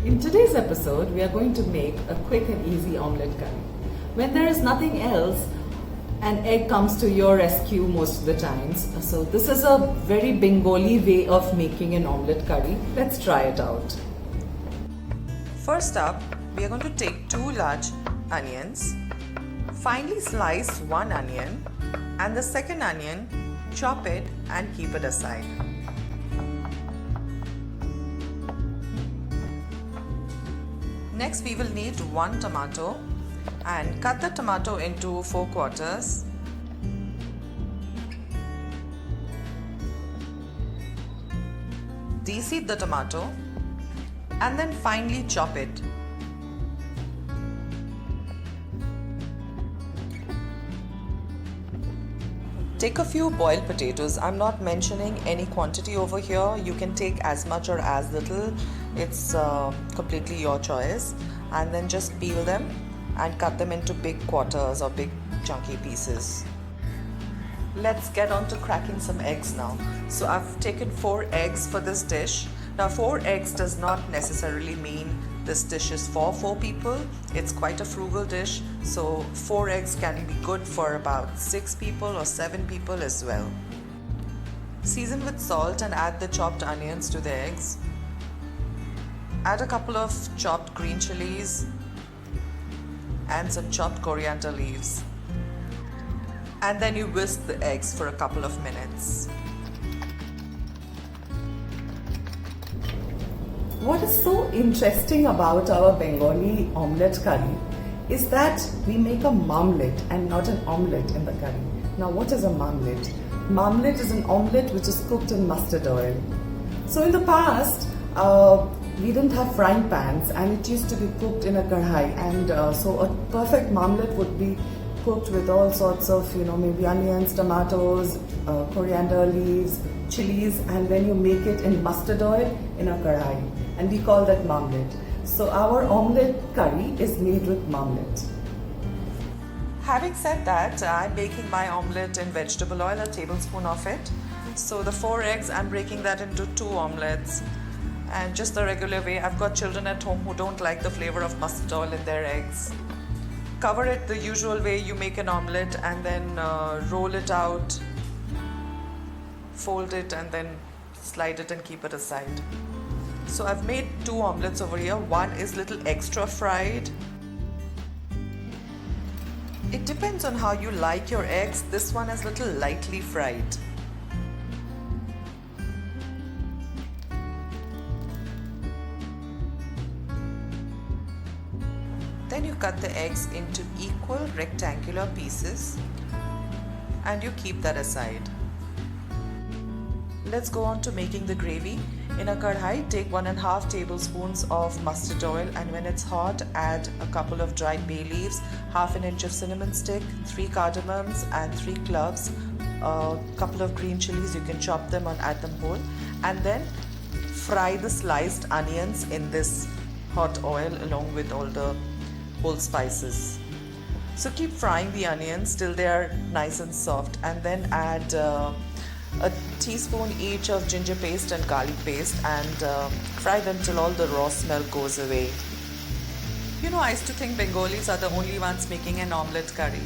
In today's episode, we are going to make a quick and easy omelette curry. When there is nothing else, an egg comes to your rescue most of the times. So this is a very Bengali way of making an omelette curry. Let's try it out. First up, we are going to take 2 large onions, finely slice 1 onion, and the second onion, chop it and keep it aside. Next, we will need 1 tomato and cut the tomato into 4 quarters. Deseed the tomato and then finely chop it. Take a few boiled potatoes. I'm not mentioning any quantity over here. You can take as much or as little. It's completely your choice. And then just peel them and cut them into big quarters or big chunky pieces. Let's get on to cracking some eggs now. So I've taken 4 eggs for this dish. Now 4 eggs does not necessarily mean this dish is for 4 people. It's quite a frugal dish, so 4 eggs can be good for about 6 people or 7 people as well. Season with salt and add the chopped onions to the eggs. Add a couple of chopped green chilies and some chopped coriander leaves. And then you whisk the eggs for a couple of minutes. What is so interesting about our Bengali omelette curry is that we make a marmlet and not an omelette in the curry. Now, what is a marmlet? Marmlet is an omelette which is cooked in mustard oil. So in the past, we didn't have frying pans and it used to be cooked in a kadhai, and so a perfect marmlet would be cooked with all sorts of, maybe onions, tomatoes, coriander leaves, chilies, and then you make it in mustard oil in a kadhai, and we call that marmlet. So our omelette curry is made with marmlet. Having said that, I'm making my omelette in vegetable oil, a tablespoon of it. So the 4 eggs, I'm breaking that into 2 omelettes. And just the regular way, I've got children at home who don't like the flavor of mustard oil in their eggs. Cover it the usual way you make an omelette, and then roll it out, fold it, and then slide it and keep it aside. So I've made 2 omelettes over here. One is little extra fried. It depends on how you like your eggs. This one is little lightly fried. Then you cut the eggs into equal rectangular pieces and you keep that aside. Let's go on to making the gravy. In a kadhai, take 1.5 tablespoons of mustard oil, and when it's hot, add a couple of dried bay leaves, half an inch of cinnamon stick, 3 cardamoms and 3 cloves, a couple of green chilies. You can chop them and add them whole, and then fry the sliced onions in this hot oil along with all the whole spices. So keep frying the onions till they are nice and soft, and then add a teaspoon each of ginger paste and garlic paste, and fry them till all the raw smell goes away. I used to think Bengalis are the only ones making an omelette curry,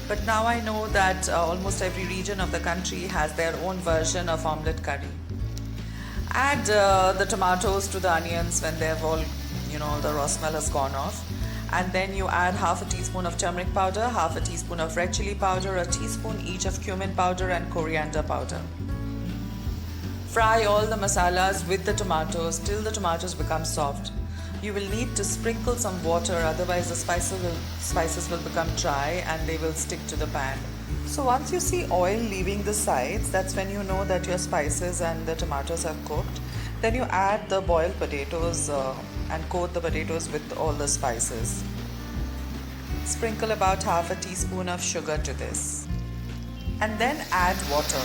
but now I know that almost every region of the country has their own version of omelette curry. Add the tomatoes to the onions when they've all, the raw smell has gone off. And then you add half a teaspoon of turmeric powder, half a teaspoon of red chili powder, a teaspoon each of cumin powder and coriander powder. Fry all the masalas with the tomatoes till the tomatoes become soft. You will need to sprinkle some water, otherwise the spices will become dry and they will stick to the pan. So once you see oil leaving the sides, that's when you know that your spices and the tomatoes are cooked. Then you add the boiled potatoes and coat the potatoes with all the spices. Sprinkle about half a teaspoon of sugar to this. And then add water.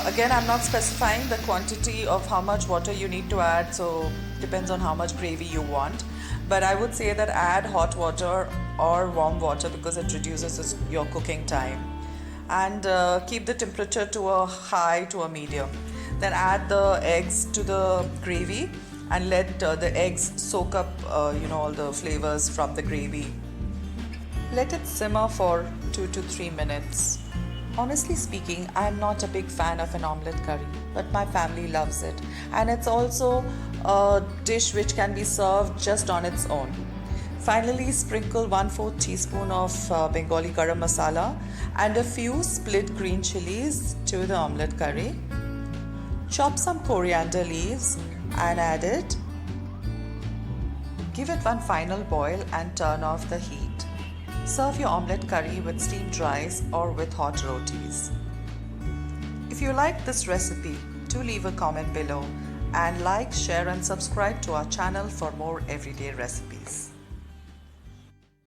Again, I'm not specifying the quantity of how much water you need to add, so depends on how much gravy you want. But I would say that add hot water or warm water because it reduces your cooking time. And keep the temperature to a high to a medium. Then add the eggs to the gravy and let the eggs soak up all the flavors from the gravy. Let it simmer for 2 to 3 minutes. Honestly speaking, I am not a big fan of an omelette curry, but my family loves it, and it's also a dish which can be served just on its own. Finally, sprinkle 1/4 teaspoon of Bengali garam masala and a few split green chilies to the omelette curry. Chop some coriander leaves and add it. Give it one final boil and turn off the heat. Serve your omelette curry with steamed rice or with hot rotis. If you like this recipe, do leave a comment below and like, share and subscribe to our channel for more everyday recipes.